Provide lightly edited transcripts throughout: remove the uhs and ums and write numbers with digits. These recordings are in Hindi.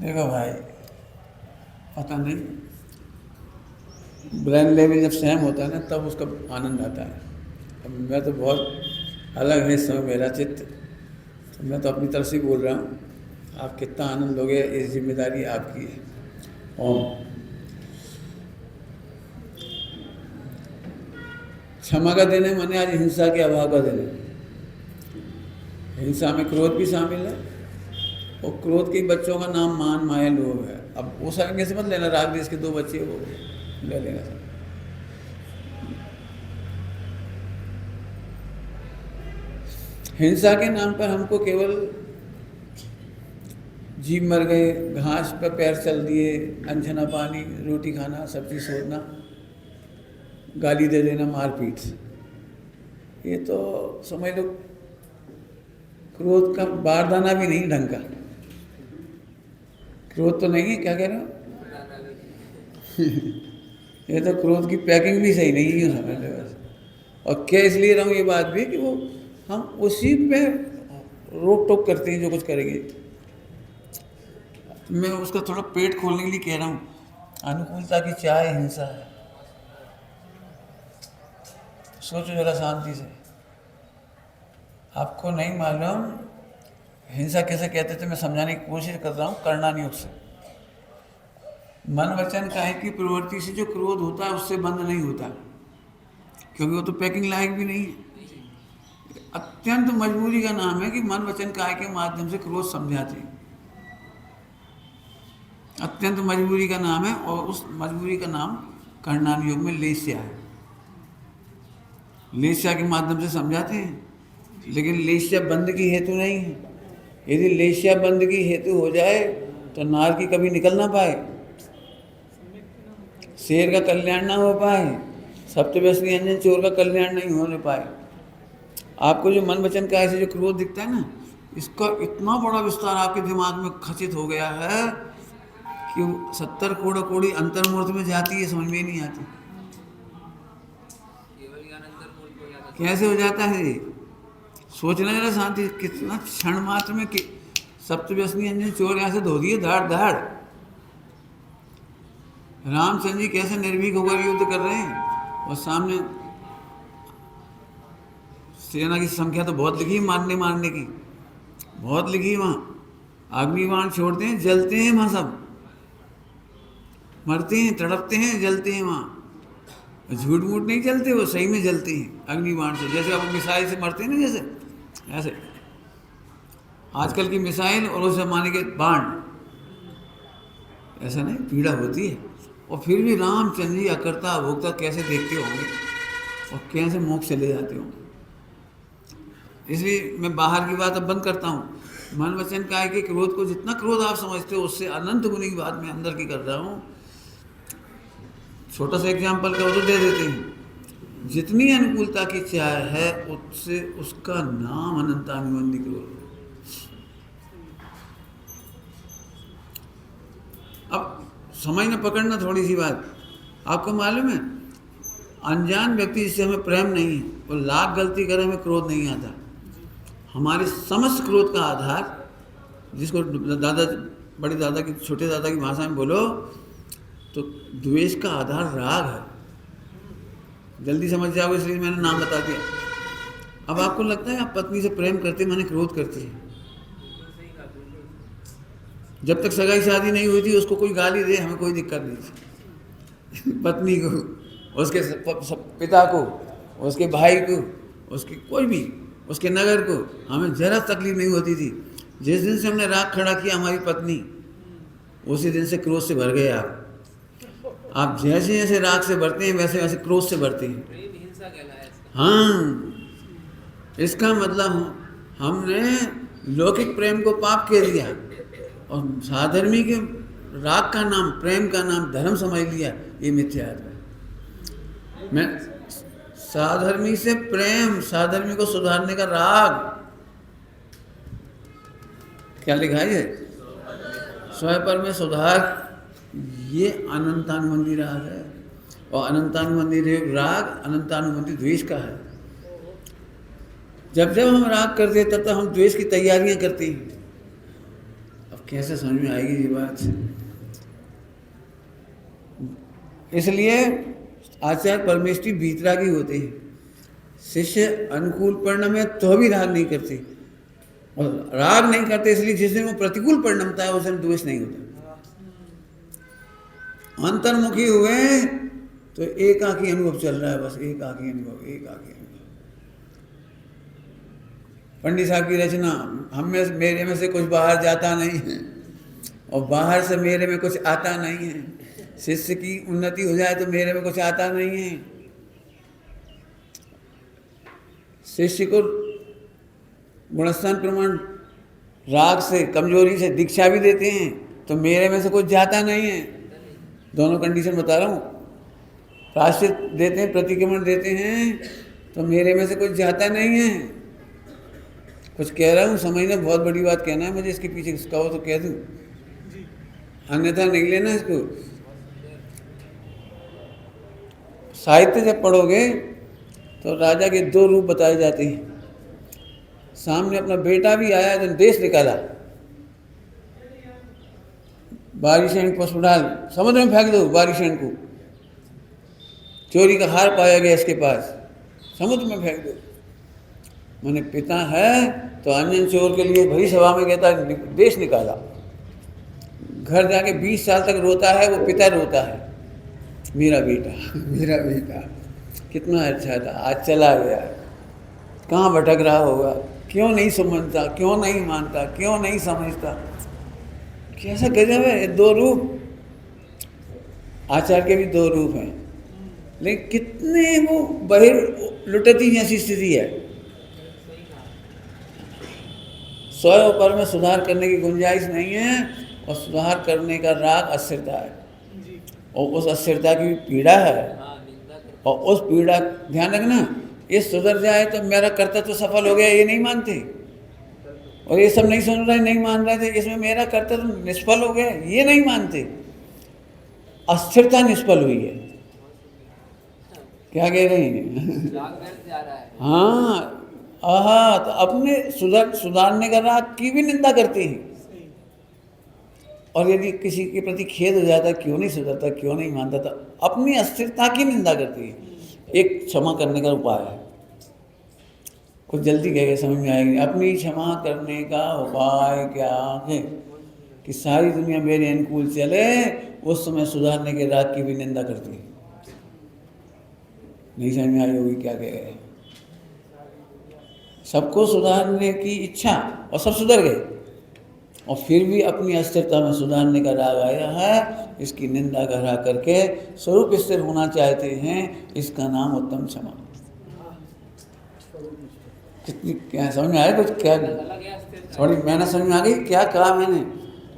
देखो भाई, पता नहीं, ब्रेन लेवल जब सेम होता है ना तब उसका आनंद आता है। अब मैं तो बहुत अलग है इस समय मेरा चित्त, तो मैं तो अपनी तरफ से ही बोल रहा हूँ। आप कितना आनंद लोगे इस जिम्मेदारी आपकी है। ओम। क्षमा का दिन है, माने आज हिंसा के अभाव का दिन है। हिंसा में क्रोध भी शामिल है, और क्रोध के बच्चों का नाम मान माया लोभ है। अब वो संज्ञा से मत लेना, राग देश के 2 बच्चे वो ले लेना सब। हिंसा के नाम पर हमको केवल जीव मर गए, घास पर पैर चल दिए, अनछना पानी, रोटी खाना, सब्जी छोड़ना, गाली दे देना, मारपीट, ये तो समझ लो क्रोध का बारदाना भी नहीं ढंग का। क्रोध तो नहीं है, क्या कह रहे हो? ये तो क्रोध की पैकिंग भी सही नहीं है, समझ लो बस। और क्या इसलिए रहा हूँ ये बात भी कि वो हम उसी पे रोक टोक करते हैं जो कुछ करेंगे। मैं उसका थोड़ा पेट खोलने के लिए कह रहा हूँ। अनुकूलता की चाय हिंसा है। सोचो जरा शांति से। आपको नहीं मालूम हिंसा कैसे कहते थे, मैं समझाने की कोशिश कर रहा हूँ करणानि योग से। मन वचन काहे की प्रवृत्ति से जो क्रोध होता है उससे बंद नहीं होता, क्योंकि वो तो पैकिंग लायक भी नहीं है। अत्यंत मजबूरी का नाम है कि मन वचन काहे के माध्यम से क्रोध समझाते हैं। अत्यंत मजबूरी का नाम है, और उस मजबूरी का नाम करणानि योग में लेस्या है। लेस्या के माध्यम से समझाते हैं, लेकिन लेस्या बंद की हेतु नहीं है। यदि लेस्या बंद की हेतु हो जाए तो नार की कभी निकल ना पाए, शेर का कल्याण ना हो पाए, सप्तव्यसनी अंजन चोर का कल्याण नहीं होने पाए। आपको जो मन वचन का ऐसे जो क्रोध दिखता है ना, इसका इतना बड़ा विस्तार आपके दिमाग में खचित हो गया है कि 70 कोड़ा कोड़ी अंतर्मूर्त में जाती है, समझ में नहीं आती कैसे हो जाता है। सोचना जरा शांति, कितना क्षण मात्र में कि सप्तव्यसनी अंजन चोर यहाँ से धो दिए धाड़ धाड़। रामचंद्र जी कैसे निर्भीक होकर युद्ध कर रहे हैं, और सामने सेना की संख्या तो बहुत लिखी है, मारने की बहुत लिखी है। वहाँ अग्निबाण छोड़ते हैं, जलते हैं, वहाँ सब मरते हैं, तड़पते हैं, जलते हैं। वहाँ झूठ मूठ नहीं जलते, वो सही में जलते हैं अग्निबाण से। जैसे आप मिसाइल से मरते हैं ना, जैसे ऐसे आजकल की मिसाइल और उस जमाने के बाण, ऐसा नहीं, पीड़ा होती है। और फिर भी रामचंद्र जी अकर्ता भोक्ता कैसे देखते होंगे और कैसे मोक्ष चले जाते होंगे। इसलिए मैं बाहर की बात अब बंद करता हूँ। मन वचन काहे के क्रोध को, जितना क्रोध आप समझते हो उससे अनंत गुनी की बात मैं अंदर की कर रहा हूँ। छोटा सा एग्जाम्पल का तो दे देते हैं। जितनी अनुकूलता की चाय है उससे उसका नाम अनंतानुबंधी क्रोध। अब समझना, पकड़ना थोड़ी सी बात। आपको मालूम है अनजान व्यक्ति जिससे हमें प्रेम नहीं है, वो लाख गलती करे हमें क्रोध नहीं आता। हमारे समस्त क्रोध का आधार, जिसको दादा, बड़े दादा की, छोटे दादा की भाषा में बोलो तो द्वेष का आधार राग है। जल्दी समझ जाओगे इसलिए मैंने नाम बता दिया। अब आपको लगता है आप पत्नी से प्रेम करते माने क्रोध करते हैं। जब तक सगाई शादी नहीं हुई थी उसको कोई गाली दे हमें कोई दिक्कत नहीं थी। पत्नी को, उसके पिता को, उसके भाई को, उसके कोई भी, उसके नगर को, हमें जरा तकलीफ नहीं होती थी। जिस दिन से हमने राग खड़ा किया हमारी पत्नी, उसी दिन से क्रोध से भर गए आप। आप जैसे जैसे राग से भरते हैं वैसे वैसे क्रोध से भरते हैं। हाँ, इसका मतलब हमने लौकिक प्रेम को पाप कह दिया और साधर्मी के राग का नाम, प्रेम का नाम धर्म समझ लिया। ये मिथ्या है। मैं साधर्मी से प्रेम, साधर्मी को सुधारने का राग, क्या लिखा है? स्वयं में सुधार, ये अनंतानुबंधी राग है। और अनंतानुबंधी राग अनंतानुबंधी द्वेष का है। जब जब हम राग करते तब तक हम द्वेष की तैयारियां करते हैं। अब कैसे समझ में आएगी ये बात? इसलिए आचार्य परमेष्ठी वीतरागी होते हैं। शिष्य अनुकूल परिणाम है तो भी राग नहीं करते, और राग नहीं करते इसलिए जिस दिन वो प्रतिकूल परिणमता है उस दिन द्वेष नहीं होता। अंतर्मुखी हुए तो एकाकी अनुभव चल रहा है, बस एकाकी अनुभव, एकाकी अनुभव। पंडित साहब की रचना, हम में मेरे में से कुछ बाहर जाता नहीं है और बाहर से मेरे में कुछ आता नहीं है। शिष्य की उन्नति हो जाए तो मेरे में कुछ आता नहीं है। शिष्य को गुणस्थान प्रमाण राग से, कमजोरी से दीक्षा भी देते हैं तो मेरे में से कुछ जाता नहीं है। दोनों कंडीशन बता रहा हूँ। प्रायश्चित देते हैं, प्रतिक्रमण देते हैं तो मेरे में से कुछ जाता नहीं है। कुछ कह रहा हूँ, समझना, बहुत बड़ी बात कहना है मुझे, इसके पीछे कहो तो कह दूँ, अन्यथा नहीं लेना इसको। साहित्य जब पढ़ोगे तो राजा के दो रूप बताए जाते हैं। सामने अपना बेटा भी आया जब देश निकाला, बारिशेन को डाल समुद्र में फेंक दो, बारिशेन को, चोरी का हार पाया गया इसके पास, समुद्र में फेंक दो। मैंने पिता है तो अंजन चोर के लिए भरी सभा में कहता देश निकाला, घर जाके 20 साल तक रोता है, वो पिता रोता है, मेरा बेटा मेरा बेटा कितना अच्छा था, आज चला गया, कहाँ भटक रहा होगा, क्यों नहीं समझता, क्यों नहीं मानता, क्यों नहीं समझता। कैसा गजब है। दो रूप, आचार्य के भी दो रूप हैं, लेकिन कितने वो बहिर लुटती ऐसी स्थिति है। स्वयं पर में सुधार करने की गुंजाइश नहीं है, और सुधार करने का राग अस्थिरता है, और उस अस्थिरता की पीड़ा है, और उस पीड़ा, ध्यान रखना, ये सुधर जाए तो मेरा कर्तव्य तो सफल हो गया, ये नहीं मानते, और ये सब नहीं सुन रहे, नहीं मान रहे थे, इसमें मेरा कर्तव्य निष्फल हो गया, ये नहीं मानते। अस्थिरता निष्फल हुई है। क्या कह रहे हैं? हाँ, आहा, तो अपने सुधारने का राग की भी निंदा करते हैं, और यदि किसी के प्रति खेद हो जाता, क्यों नहीं सुधरता, क्यों नहीं मानता, तो अपनी अस्थिरता की निंदा करती है। एक क्षमा करने का उपाय है, कुछ जल्दी कह के समझ में आएगी। अपनी क्षमा करने का उपाय क्या है कि सारी दुनिया मेरे अनुकूल चले, उस समय सुधारने के राग की भी निंदा करती है। नहीं समझ में आई होगी क्या कह रहे हैं। सबको सुधारने की इच्छा, और सब सुधर गए, और फिर भी अपनी अस्थिरता में सुधारने का राग आया है, इसकी निंदा करा करके स्वरूप स्थिर होना चाहते हैं, इसका नाम उत्तम क्षमा। कितनी क्या समझ में आया? कुछ क्या थोड़ी मेहनत समझ में आ गई? क्या कहा मैंने?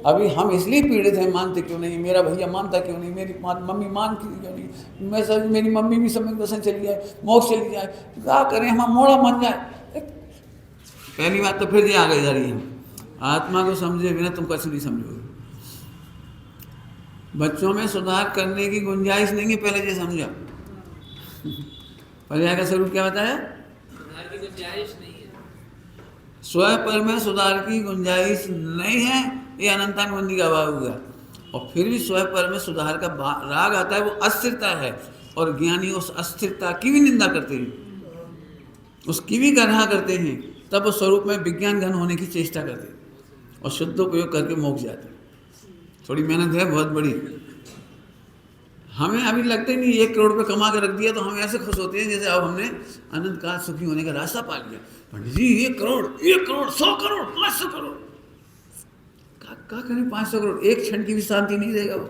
अभी हम इसलिए पीड़ित हैं, मानते क्यों नहीं, मेरा भैया मानता क्यों नहीं, मेरी मम्मी मान क्यों नहीं, मैं सब, मेरी मम्मी भी समय दर्शन चली जाए, मोक्ष चली जाए, क्या करें, हम मोड़ा मन जाए। पहली बात तो फिर ये आ गई जा रही है, आत्मा को समझे बिना तुम कुछ नहीं समझोगे। बच्चों में सुधार करने की गुंजाइश नहीं है, पहले ये समझो। पर्याय का स्वरूप क्या बताया? सुधार की गुंजाइश नहीं है। स्वयं पर में सुधार की गुंजाइश नहीं है, ये अनंतानुबंधी का अभाव हुआ। और फिर भी स्वयं पर में सुधार का राग आता है, वो अस्थिरता है, और ज्ञानी उस अस्थिरता की भी निंदा करते हैं, उसकी भी गणना करते हैं, तब उस स्वरूप में विज्ञान घन होने की चेष्टा करते हैं, और शुद्ध उपयोग करके मोक्ष जाते हैं। थोड़ी मेहनत है, बहुत बड़ी। हमें अभी लगते नहीं 1 करोड़ रुपये कमा के रख दिया तो हम ऐसे खुश होते हैं जैसे अब हमने अनंत काल सुखी होने का रास्ता पा लिया। पंडित जी 1 करोड़, 100 करोड़, 500 करोड़, क्या करें? 500 करोड़ एक क्षण की भी शांति नहीं देगा वो।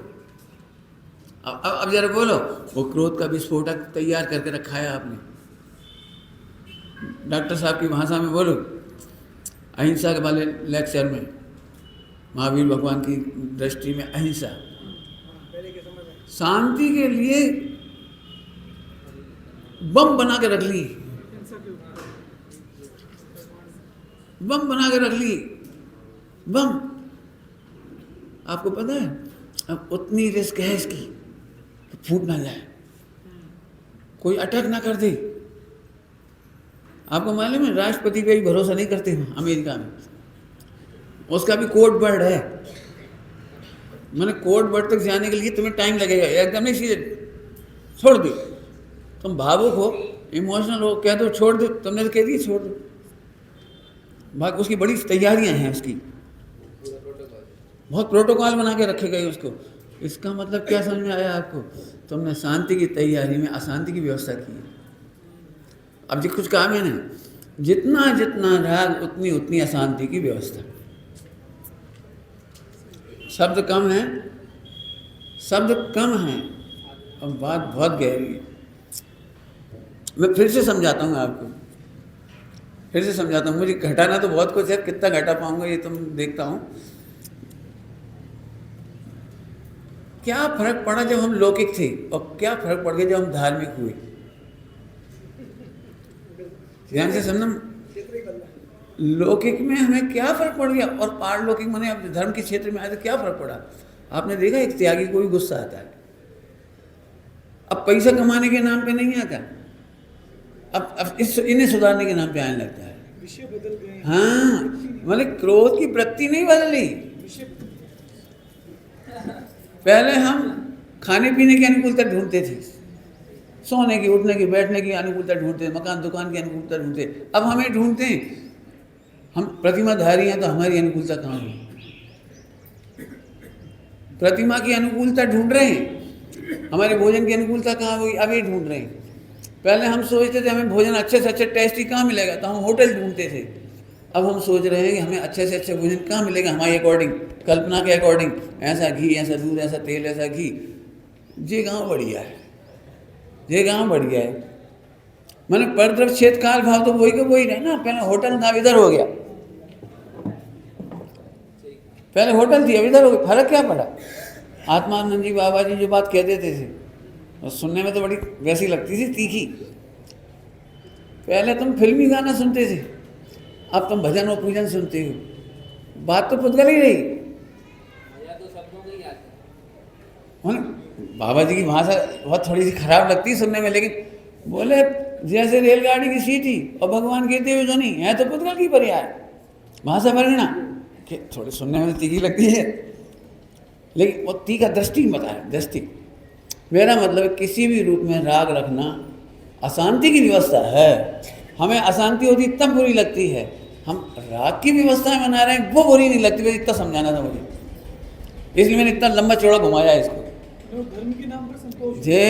अब जरा बोलो, वो क्रोध का विस्फोटक तैयार करके रखा है आपने। डॉक्टर साहब की भाषा में बोलो, अहिंसा के वाले लेक्चर में महावीर भगवान की दृष्टि में अहिंसा, शांति के लिए बम बना के रख ली, बम बना के रख ली, बम। आपको पता है अब उतनी रिस्क है इसकी कि फूट ना जाए, कोई अटैक ना कर दे। आपको मालूम है राष्ट्रपति पे भी भरोसा नहीं करते हैं अमेरिका में, उसका भी कोर्ट वर्ड है, मैंने कोर्ट बर्ड तक जाने के लिए तुम्हें टाइम लगेगा, एकदम नहीं सीधे छोड़ दो। तुम भावुक हो, इमोशनल हो, कह दो छोड़ दो, तुमने तो कह दिया छोड़ दो। बाकी उसकी बड़ी तैयारियां हैं, उसकी बहुत प्रोटोकॉल बना के रखे गए उसको। इसका मतलब क्या समझ में आया आपको? तुमने शांति की तैयारी में अशांति की व्यवस्था की है। अब जी कुछ कहा मैंने, जितना जितना राग उतनी उतनी अशांति की व्यवस्था। शब्द कम है, शब्द कम है और बात बहुत गहरी है। मैं फिर से समझाता हूँ आपको, फिर से समझाता हूँ। मुझे घटाना तो बहुत कुछ है, कितना घटा पाऊंगा ये तुम देखता हूँ। क्या फर्क पड़ा जब हम लौकिक थे और क्या फर्क पड़ गया जब हम धार्मिक हुए? ध्यान से समझना, लौकिक में हमें क्या फर्क पड़ गया और पारलौकिक माने अब धर्म के क्षेत्र में आए तो क्या फर्क पड़ा? आपने देखा एक त्यागी को भी गुस्सा आता है। अब पैसा कमाने के नाम पे नहीं आता, अब इन्हें सुधारने के नाम पे आने लगता है। विषय बदल गए। हाँ, मतलब क्रोध की वृत्ति नहीं बदली। पहले हम खाने पीने की अनुकूलता ढूंढते थे, सोने की, उठने की, बैठने की अनुकूलता ढूंढते, मकान दुकान की अनुकूलता ढूंढते। अब हमें ढूंढते हैं, हम प्रतिमाधारी हैं तो हमारी अनुकूलता कहाँ है? प्रतिमा की अनुकूलता ढूंढ रहे हैं, हमारे भोजन की अनुकूलता कहाँ हुई? अभी ढूंढ रहे हैं। पहले हम सोचते थे हमें भोजन अच्छे से अच्छे टेस्टी कहाँ मिलेगा, तो हम होटल ढूंढते थे। अब हम सोच रहे हैं कि हमें अच्छे से अच्छे भोजन कहाँ मिलेगा, हमारे अकॉर्डिंग, कल्पना के अकॉर्डिंग। ऐसा घी, ऐसा दूध, ऐसा तेल, ऐसा घी, ये गाँव बढ़िया है, ये गाँव बढ़िया है। मैंने पर तरफ क्षेत्र काल भाव तो वही का वही रहे ना। पहले होटल था, इधर हो गया, पहले होटल थी अब इधर हो गया। फर्क क्या पड़ा? आत्मानंद जी बाबा जी जो बात कह देते थे और सुनने में तो बड़ी वैसी लगती थी, तीखी। पहले तुम फिल्मी गाना सुनते थे, अब तुम भजन और पूजन सुनते हो। बात तो पुद्गल ही रही। बाबा जी की भाषा बहुत थोड़ी सी खराब लगती है सुनने में, लेकिन बोले जैसे रेलगाड़ी की सीटी और भगवान कहते हुए जो नहीं है तो पुद्गल की पर्याय भाषा परिणा कि थोड़ी सुनने में तीखी लगती है, लेकिन वो तीखा दृष्टि बताया। दृष्टि मेरा मतलब किसी भी रूप में राग रखना अशांति की व्यवस्था है। हमें अशांति होती तब बुरी लगती है, हम राग की व्यवस्था बना रहे हैं वो बुरी नहीं लगती। बस इतना समझाना था मुझे, इसलिए मैंने इतना लंबा चौड़ा घुमाया इसको। धर्म के नाम पर संतोष जे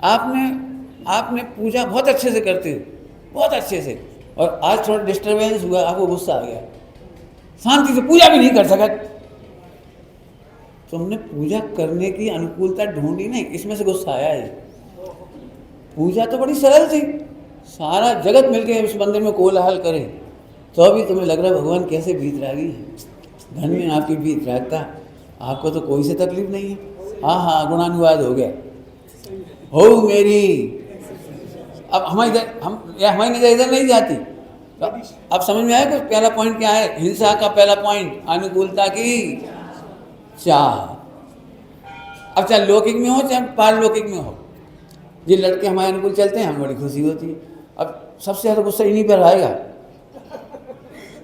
आपने पूजा बहुत अच्छे से करते हो, बहुत अच्छे से, और आज थोड़ा डिस्टर्बेंस हुआ, आपको गुस्सा आ गया, शांति से पूजा भी नहीं कर सका। तुमने पूजा करने की अनुकूलता ढूंढी नहीं, इसमें से गुस्सा आया है। पूजा तो बड़ी सरल थी, सारा जगत मिलकर इस मंदिर में कोलाहल करे, तो अभी तुम्हें लग रहा है भगवान कैसे वीतरागी है। धन में आपकी वीतरागता, आपको तो कोई से तकलीफ नहीं है। हाँ, गुणानुवाद हो गया, हो मेरी। अब हमारी नजर इधर नहीं जाती। तो अब समझ में आया कुछ? पहला पॉइंट क्या है हिंसा का? पहला पॉइंट अनुकूलता की चाह। अब चाहे लौकिक में हो चाहे पारलौकिक में हो, ये लड़के हमारे अनुकूल चलते हैं, हमें बड़ी खुशी होती है। अब सबसे ज़्यादा गुस्सा इन्हीं पर आएगा।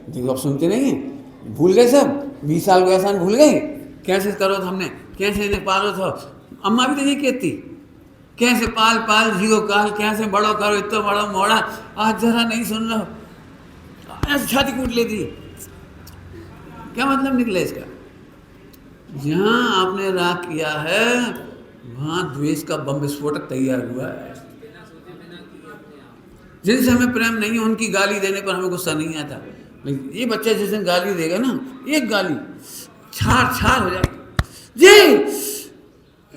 देखो अब सुनते नहीं हैं, भूल गए सब, 20 साल को एहसान भूल गए। कैसे करो तो हमने, कैसे इन्हें पालो था। अम्मा भी तो नहीं कहती, कैसे पाल पाल जीवो काल, कैसे बड़ो करो इतना बड़ा मोड़ा, आज जरा नहीं सुन रहा, ऐसे छाती कूट लेती है। क्या मतलब निकला इसका? जहाँ आपने राग किया है वहाँ द्वेष का बम विस्फोटक तैयार हुआ है। जिनसे हमें प्रेम नहीं है उनकी गाली देने पर हमें गुस्सा नहीं आता, लेकिन ये बच्चा जिस दिन गाली देगा ना, एक गाली छार छार हो जाएगी जी,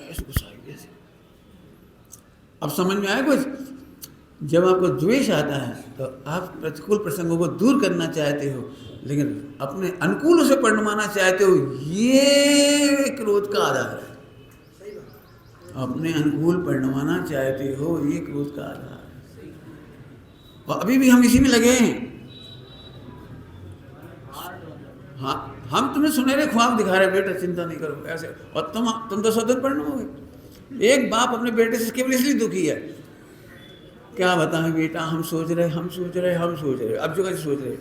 ऐसे गुस्सा आएगी ऐसे। अब समझ में आया कुछ? जब आपको द्वेष आता है तो आप प्रतिकूल प्रसंगों को दूर करना चाहते हो, लेकिन अपने अनुकूल उसे परिणमाना चाहते हो, ये क्रोध का आधार है। अपने अनुकूल परिणमाना चाहते हो, ये क्रोध का आधार है। और अभी भी हम इसी में लगे हैं। हाँ, हम तुम्हें सुनहरे ख्वाब दिखा रहे, बेटा चिंता नहीं करो ऐसे, और तुम तो स्वतंत्र परिणाम होगे। एक बाप अपने बेटे से केवल इसलिए दुखी है, क्या बताएं बेटा, हम सोच रहे, अब जो कैसे सोच रहे,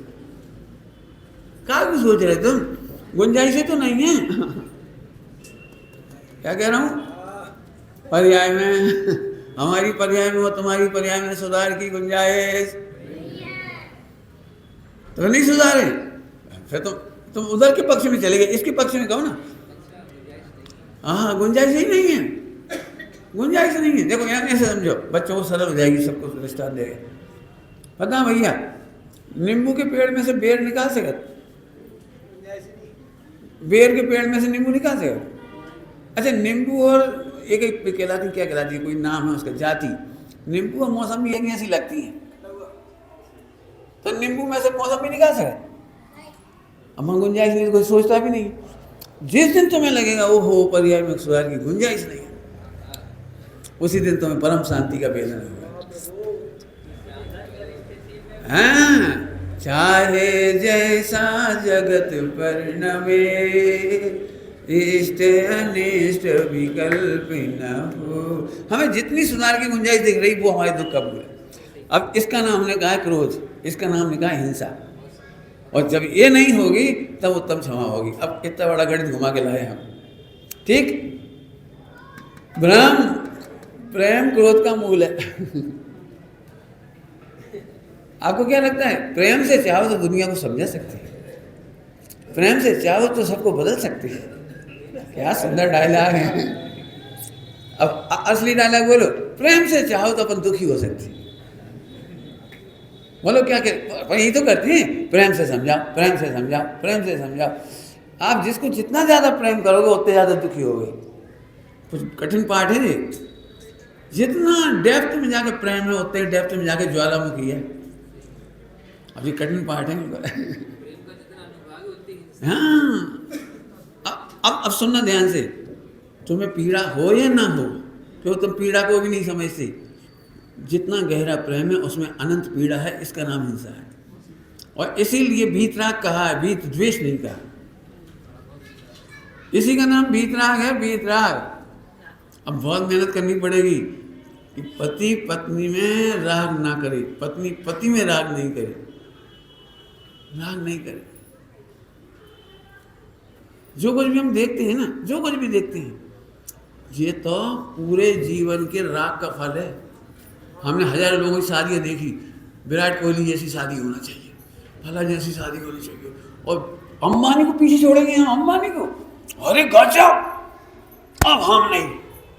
क्या सोच रहे तुम? गुंजाइश तो नहीं है। क्या कह रहा हूँ? पर्याय में हमारी पर्याय में और तुम्हारी पर्याय में सुधार की गुंजाइश तो नहीं सुधारे, फिर तुम उधर के पक्ष में चले गए, इसके पक्ष में कहो ना। हाँ, गुंजाइश ही नहीं है, गुंजाइश नहीं है। देखो यहाँ ऐसे समझो, बच्चों को सरल हो जाएगी, सबको दृष्टांत देगा। पता भैया, नींबू के पेड़ में से बेर निकाल सके? बेर के पेड़ में से नींबू निकाल सके? अच्छा, नींबू और एक कहलाती, क्या कहलाती है, कोई नाम है उसका, जाति। नींबू और मौसमी एक ऐसी लगती है, तो नींबू में से मौसम भी निकाल सके? अब गुंजाइश नहीं, तो कोई सोचता भी नहीं। जिस दिन तुम्हें लगेगा वो हो पर्याय में सुधार की गुंजाइश नहीं है, उसी दिन तुम्हें परम शांति का वेदन होगा। हाँ, चाहे जैसा जगत परिणमे, इष्ट अनिष्ट विकल्प न हो। हमें जितनी सुधार की गुंजाइश दिख रही वो हमारे दुख का मूल है। अब इसका नाम हमने कहा क्रोध, इसका नाम हमने कहा हिंसा, और जब ये नहीं होगी तब उत्तम क्षमा होगी। अब इतना बड़ा गणित घुमा के लाए हम, ठीक? ब्रह्म प्रेम क्रोध का मूल है। आपको क्या लगता है? प्रेम से चाहो तो दुनिया को समझा सकते हैं, प्रेम से चाहो तो सबको बदल सकते हैं। क्या सुंदर डायलॉग है। अब असली डायलॉग बोलो, प्रेम से चाहो तो अपन दुखी हो सकते हैं। बोलो क्या यही तो करते हैं, प्रेम से समझाओ, प्रेम से समझाओ, प्रेम से समझाओ। आप जिसको जितना ज़्यादा प्रेम करोगे उतने ज़्यादा दुखी होगे। कुछ कठिन पाठ है जी। जितना डेप्थ में जाके प्रेम है उतने डेप्थ में जाके ज्वालामुखी है। अभी कठिन पाठ है। हाँ, अब सुनना ध्यान से। तुम्हें पीड़ा हो या ना हो, क्यों तुम पीड़ा को भी नहीं समझते। जितना गहरा प्रेम है उसमें अनंत पीड़ा है, इसका नाम हिंसा है। और इसीलिए वीतराग कहा है, वीत द्वेष नहीं कहा। इसी का नाम वीतराग है, वीतराग। अब बहुत मेहनत करनी पड़ेगी कि पति पत्नी में राग ना करे, पत्नी पति में राग नहीं करे, राग नहीं करे। जो कुछ भी हम देखते हैं ना, जो कुछ भी देखते हैं, ये तो पूरे जीवन के राग का फल है। हमने हजारों लोगों की शादियाँ देखी, विराट कोहली जैसी शादी होना चाहिए, फला जैसी शादी होनी चाहिए, और अंबानी को पीछे छोड़ेंगे हम, अंबानी को, अरे गजब, अब हम नहीं,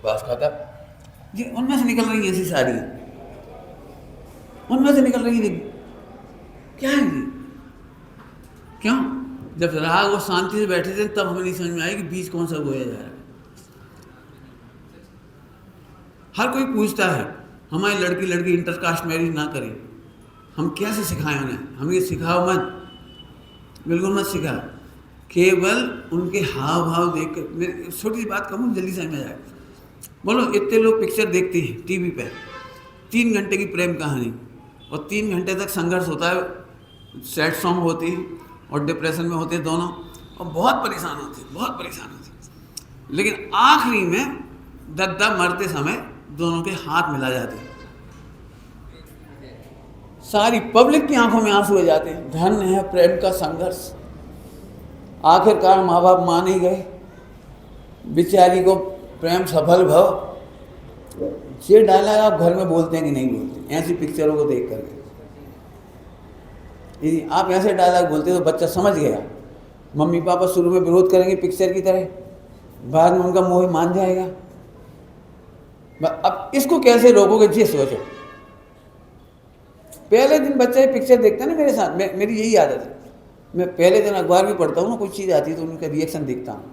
बस खत्म। ये उनमें से निकल रही है ऐसी सारी, उनमें से निकल रही है। क्या है ये? क्यों? जब राग और शांति से बैठे थे तब हमें नहीं समझ में आई कि बीच कौन सा बोया जा रहा है। हर कोई पूछता है हमारी लड़की इंटरकास्ट मैरिज ना करें, हम कैसे सिखाएं उन्हें? हम ये सिखाओ मत, बिल्कुल मत सिखा। केवल उनके हाव भाव देख कर, छोटी सी बात कहूँ जल्दी समझ में जाए। बोलो, इतने लोग पिक्चर देखते हैं टीवी पे, 3 घंटे की प्रेम कहानी, और 3 घंटे तक संघर्ष होता है, सैड सॉन्ग होती है और डिप्रेशन में होते हैं दोनों, और बहुत परेशान होते हैं, बहुत परेशान होते हैं। लेकिन आखिरी में दद्दा मरते समय दोनों के हाथ मिला जाते हैं, सारी पब्लिक की आंखों में आंसू हो जाते हैं। धन्य है प्रेम का संघर्ष, आखिरकार माँ बाप मान ही गए, बेचारी को प्रेम सफल भव। ये डायलॉग आप घर में बोलते हैं कि नहीं बोलते? ऐसी पिक्चरों को देख करके यदि आप ऐसे डायलॉग बोलते तो बच्चा समझ गया। मम्मी पापा शुरू में विरोध करेंगे पिक्चर की तरह, बाद में उनका मोह मान जाएगा। अब इसको कैसे रोकोगे, ये सोचो। पहले दिन बच्चा ये पिक्चर देखता है ना मेरे साथ, मेरी यही आदत है, मैं पहले दिन अखबार भी पढ़ता हूँ ना, कोई चीज़ आती है तो उनका रिएक्शन देखता हूँ।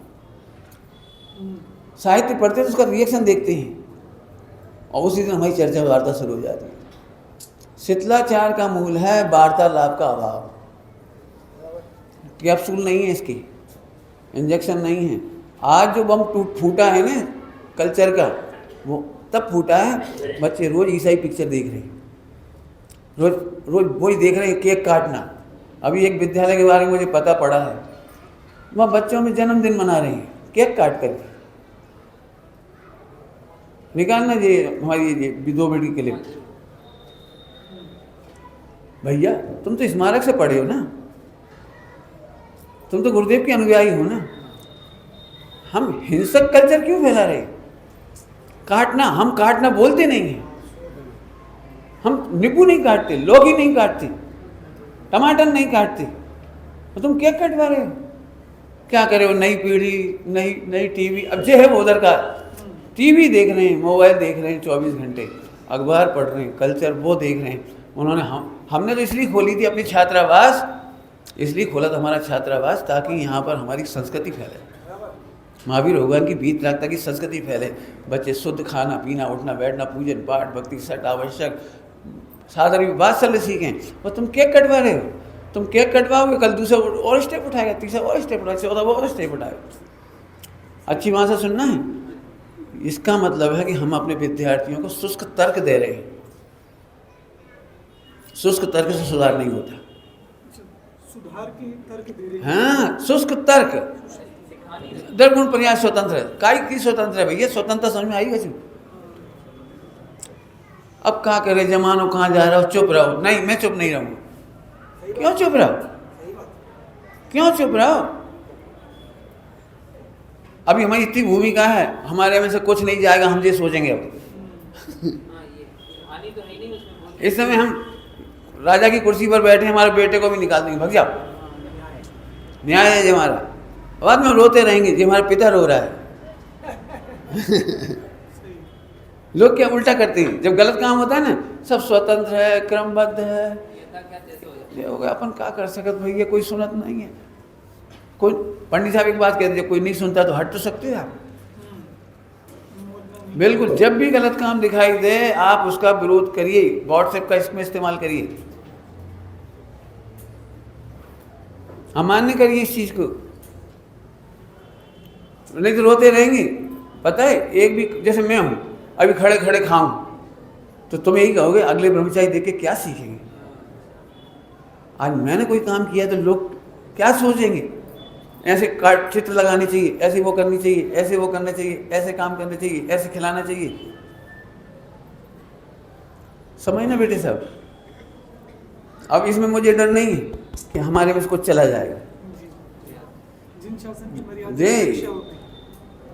साहित्य पढ़ते तो उसका रिएक्शन देखते हैं, और उसी दिन हमारी चर्चा वार्ता शुरू हो जाती है। शिथिलाचार का मूल है वार्तालाप का अभाव। कैप्सूल नहीं है इसकी, इंजेक्शन नहीं है। आज जो बम फूटा है ना कल्चर का, वो तब फूटा है। बच्चे रोज ईसाई पिक्चर देख रहे हैं, रोज रोज वही देख रहे हैं, केक काटना। अभी एक विद्यालय के बारे में मुझे पता पड़ा है, वहाँ बच्चों में जन्मदिन मना रहे हैं केक काट करके। निकालना ये हमारी ये 2 बेटी के लिए। भैया तुम तो स्मारक से पढ़े हो ना, तुम तो गुरुदेव के अनुयायी हो ना, हम हिंसक कल्चर क्यों फैला रहे? काटना, हम काटना बोलते नहीं हैं, हम नींबू नहीं काटते, लौकी नहीं काटते, टमाटर नहीं काटते, तो तुम क्या कटवा रहे हो? क्या करे वो नई पीढ़ी, नई टीवी, अब जो है वो उधर का टीवी देख रहे हैं, मोबाइल देख रहे हैं 24 घंटे, अखबार पढ़ रहे हैं, कल्चर वो देख रहे हैं। उन्होंने हमने तो इसलिए खोली थी अपनी छात्रावास, इसलिए खोला था हमारा छात्रावास ताकि यहाँ पर हमारी संस्कृति फैले, महावीर भगवान की बीत रागता की संस्कृति फैले, बच्चे शुद्ध खाना पीना, उठना बैठना, पूजन पाठ, भक्ति सट आवश्यक साधारण वात्सल्य सीखें। और तुम केक कटवा रहे हो, तुम केक कटवाओगे, कल दूसरा और स्टेप उठाएगा, तीसरा और स्टेप उठाएगा, चौथा वो और स्टेप उठाएगा। अच्छी बात से सुनना है, इसका मतलब है कि हम अपने विद्यार्थियों को शुष्क तर्क दे रहे हैं। शुष्क तर्क से सुधार नहीं होता, सुधार के तर्क दे रहे हैं। हाँ, शुष्क तर्क, निर्गुण प्रयास स्वतंत्र है, काय की स्वतंत्र है भैया, स्वतंत्रता समझ में आई वैसे। अब क्या करे, जमानो कहाँ जा रहा हो, चुप रहो। नहीं, मैं चुप नहीं रहूंगा। क्यों चुप रहो, क्यों चुप रहो? अभी हमारी इतनी भूमिका है, हमारे में से कुछ नहीं जाएगा, हम ये सोचेंगे। अब इस समय हम राजा की कुर्सी पर बैठे, हमारे बेटे को भी निकाल देंगे, भग जाओ, न्याय है हमारा। बाद में रोते रहेंगे जी हमारा पिता रो रहा है। लोग क्या उल्टा करते हैं, जब गलत काम होता है ना, सब स्वतंत्र है, क्रमबद्ध है, ये हो गया। अपन क्या कर सकते भैया, कोई सुनत नहीं है। कोई पंडित साहब एक बात कहते हैं, कोई नहीं सुनता तो हट तो सकते हैं आप। बिल्कुल, जब भी गलत काम दिखाई दे आप उसका विरोध करिए, व्हाट्सएप का इसमें इस्तेमाल करिए, अमान्य करिए इस चीज को, नहीं तो रोते रहेंगे। पता है, एक भी जैसे मैं हूं, अभी खड़े खड़े खाऊं तो तुम यही कहोगे अगले ब्रह्मचारी देख के क्या सीखेंगे। आज मैंने कोई काम किया तो लोग क्या सोचेंगे, ऐसे काट चित्र लगाने चाहिए, ऐसे वो करनी चाहिए, ऐसे वो करना चाहिए, ऐसे काम करने चाहिए, ऐसे खिलाना चाहिए। समझ ना बेटे साहब, अब इसमें मुझे डर नहीं है कि हमारे में कुछ चला जाएगा। जी,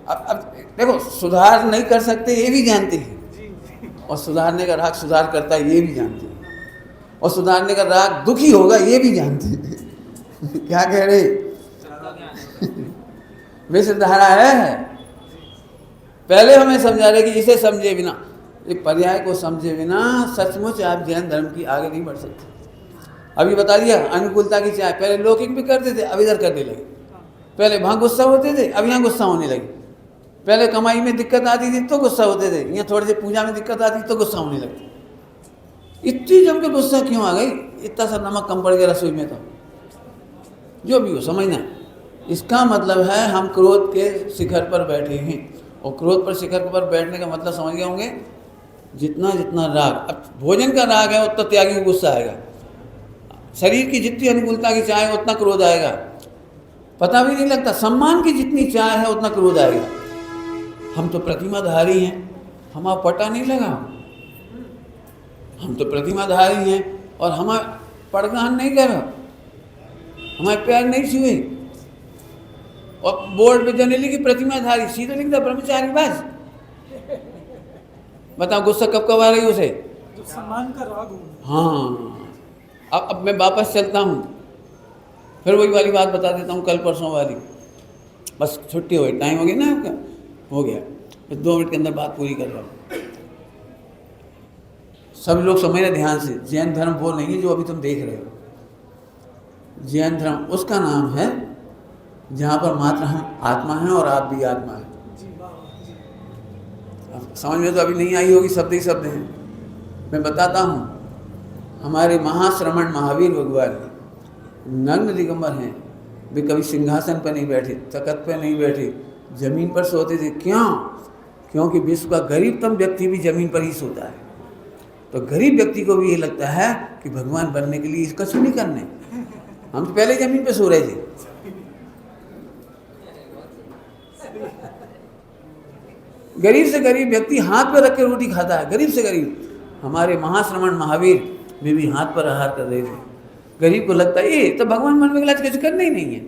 अब देखो, सुधार नहीं कर सकते ये भी जानते हैं, और सुधारने का राग सुधार करता है ये भी जानते हैं, और सुधारने का राग दुखी होगा ये भी जानते हैं। क्या कह रहे, विषधारा है। पहले हमें समझा रहे कि इसे समझे बिना, ये पर्याय को समझे बिना सचमुच आप जैन धर्म की आगे नहीं बढ़ सकते। अभी बता दिया अनुकूलता की चाय, पहले लौकिक भी करते थे, अब इधर करने लगे। पहले वहाँ गुस्सा होते थे, अब यहाँ गुस्सा होने लगे। पहले कमाई में दिक्कत आती थी तो गुस्सा होते थे, यहाँ थोड़ी सी पूजा में दिक्कत आती तो गुस्सा होने लगती। इतनी जम के गुस्सा क्यों आ गई? इतना सा नमक कम पड़ गया रसोई में, तो जो भी हो समझना। इसका मतलब है हम क्रोध के शिखर पर बैठे हैं, और क्रोध पर शिखर पर बैठने का मतलब समझ गए होंगे, जितना जितना राग, अब भोजन का राग है उतना त्यागी को गुस्सा आएगा, शरीर की जितनी अनुकूलता की चाह है उतना क्रोध आएगा, पता भी नहीं लगता, सम्मान की जितनी चाह है उतना क्रोध आएगा। हम तो प्रतिमाधारी हैं, हमारा पता नहीं लगा, हम तो प्रतिमाधारी हैं और हमारा पड़गान नहीं करा, हमारे पैर नहीं छुए, और बोर्ड पे जने लिखी प्रतिमाधारी, सीधे लिखता ब्रह्मचारी, बस। बताओ गुस्सा कब कब आ रही उसे, जो सम्मान का राग हो। हाँ, अब मैं वापस चलता हूँ, फिर वही वाली बात बता देता हूँ, कल परसों वाली। बस छुट्टी हो गई, टाइम हो गया ना आपका, हो गया, फिर 2 मिनट के अंदर बात पूरी कर रहा हूँ। सब लोग समझ रहे ध्यान से, जैन धर्म वो नहीं है जो अभी तुम देख रहे हो। जैन धर्म उसका नाम है जहाँ पर मात्र हम आत्मा हैं और आप भी आत्मा हैं। समझ में तो अभी नहीं आई होगी, शब्द ही शब्द हैं। मैं बताता हूँ, हमारे महाश्रमण महावीर भगवान नग्न दिगंबर हैं, वे कभी सिंहासन पर नहीं बैठे, तख्त पर नहीं बैठे, जमीन पर सोते थे। क्यों? क्योंकि विश्व का गरीबतम व्यक्ति भी जमीन पर ही सोता है। तो गरीब व्यक्ति को भी ये लगता है कि भगवान बनने के लिए इसका कुछ नहीं करने, हम तो पहले जमीन पर सो रहे थे। गरीब से गरीब व्यक्ति हाथ पर रख के रोटी खाता है, गरीब से गरीब। हमारे महाश्रमण महावीर वे भी हाथ पर आहार कर रहे थे। गरीब को लगता है ये तो भगवान बनने के लिए कुछ करना ही नहीं है।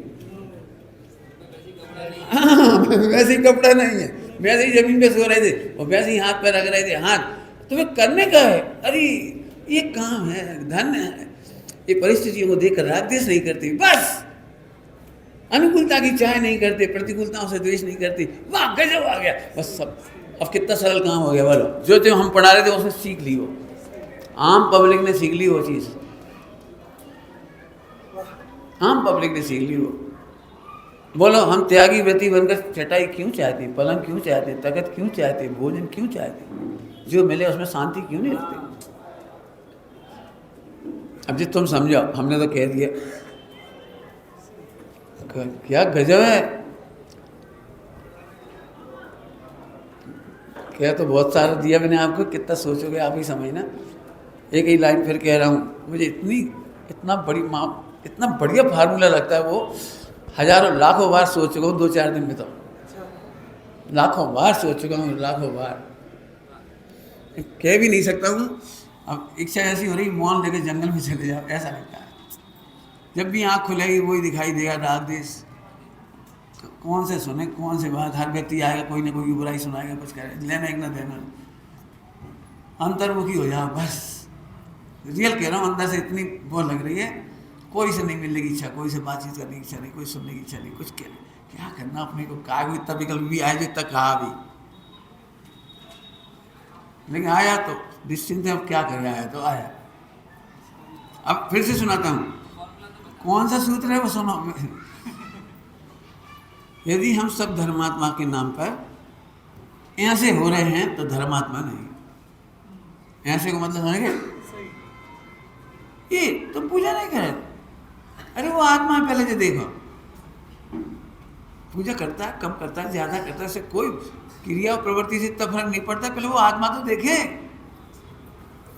वैसे ही कपड़ा नहीं है, वैसे ही जमीन पे सो रहे थे और वैसे ही हाथ पे रख रहे थे। हाथ तुम्हें करने का है, अरे ये काम है, धन है। ये परिस्थितियों को देखकर राग द्वेष नहीं करते, बस अनुकूलता की चाह नहीं करते, प्रतिकूलताओं से द्वेष नहीं करते। वाह गजब आ गया, बस सब। अब कितना सरल काम हो गया बोलो। जो हम पढ़ा रहे थे उसने सीख ली, वो आम पब्लिक ने सीख ली वो चीज़, आम पब्लिक ने सीख ली वो। बोलो हम त्यागी व्रती बनकर चटाई क्यों चाहते, पलंग क्यों चाहते, तखत क्यों चाहते, भोजन क्यों चाहते, जो मिले उसमें शांति क्यों नहीं रखते। अब जी तुम समझो, हमने तो कह दिया, क्या गजब है। क्या तो बहुत सारा दिया मैंने आपको, कितना सोचोगे आप ही समझना। एक ही लाइन फिर कह रहा हूँ, मुझे इतना बढ़िया फार्मूला लगता है वो, हजारों लाखों बार सोच चुका हूँ 2-4 दिन में, तो लाखों बार सोच चुका हूँ, लाखों बार कह भी नहीं सकता हूँ। अब इच्छा ऐसी हो रही, मौन लेके जंगल में चले जाओ, ऐसा लगता है। जब भी आँख खुलेगी वही दिखाई देगा, राग द्वेष। तो कौन से सुने, कौन से बात, हर व्यक्ति आएगा कोई ना कोई बुराई सुनाएगा, कुछ करेगा, लेना एक ना देना। अंतर्मुखी हो जाओ बस। रियल कह रहा हूँ, अंदर से इतनी वो लग रही है, कोई से नहीं मिलने की इच्छा, कोई से बातचीत करने की इच्छा नहीं, कोई सुनने की इच्छा नहीं, कुछ क्या करना अपने को। कहा भी इतना विकल्प भी आया, जितना कहा भी, लेकिन आया तो निश्चिंत है। अब क्या कर रहा है, तो आया। अब फिर से सुनाता हूँ, कौन सा सूत्र है वो सुनो। यदि हम सब धर्मात्मा के नाम पर ऐसे हो रहे हैं तो धर्मात्मा नहीं। ऐसे को मतलब समझ गए, ये तो पूजा नहीं करे, अरे वो आत्मा है, पहले से देखो। पूजा करता है, कम करता है, ज्यादा करता है, इससे कोई क्रिया और प्रवृत्ति से इतना फर्क नहीं पड़ता। पहले वो आत्मा तो देखे।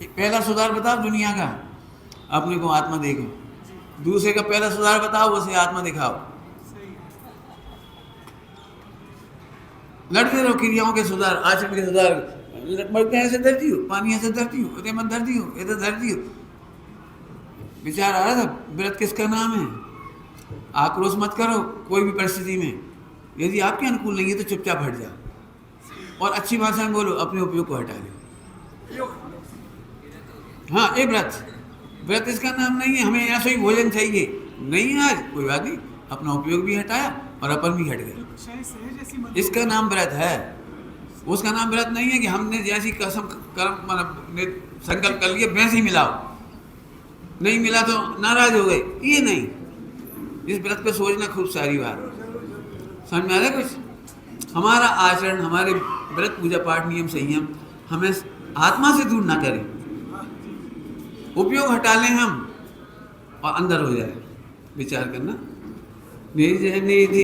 पहला सुधार बताओ दुनिया का, अपने को आत्मा देखो। दूसरे का पहला सुधार बताओ, उसे आत्मा दिखाओ। लड़ते रहो क्रियाओं के सुधार, आचरण के सुधार। मरते हैं ऐसे धरती हो, पानी ऐसे धरती हो, इधर मत धरती हो, इधर धरती हो। विचार आ रहा था, व्रत किसका नाम है। आक्रोश मत करो कोई भी परिस्थिति में, यदि आपके अनुकूल नहीं है तो चुपचाप हट जाओ और अच्छी भाषा में बोलो, अपने उपयोग को हटा लो। हाँ, ये व्रत इसका नाम नहीं है। हमें ऐसा ही भोजन चाहिए नहीं है, आज कोई बात नहीं, अपना उपयोग भी हटाया और अपन भी हट गए। इसका नाम व्रत है, उसका नाम व्रत नहीं है कि हमने जैसी कसम कर्म मतलब संकल्प कर लिया वैसे ही मिलाओ, नहीं मिला तो नाराज हो गए, ये नहीं। इस व्रत पे सोचना खूब सारी बात। समझ में आ रहा है कुछ। हमारा आचरण, हमारे व्रत पूजा पाठ नियम संयम हमें आत्मा से दूर ना करें, उपयोग हटा लें हम और अंदर हो जाए। विचार करना। निज निधि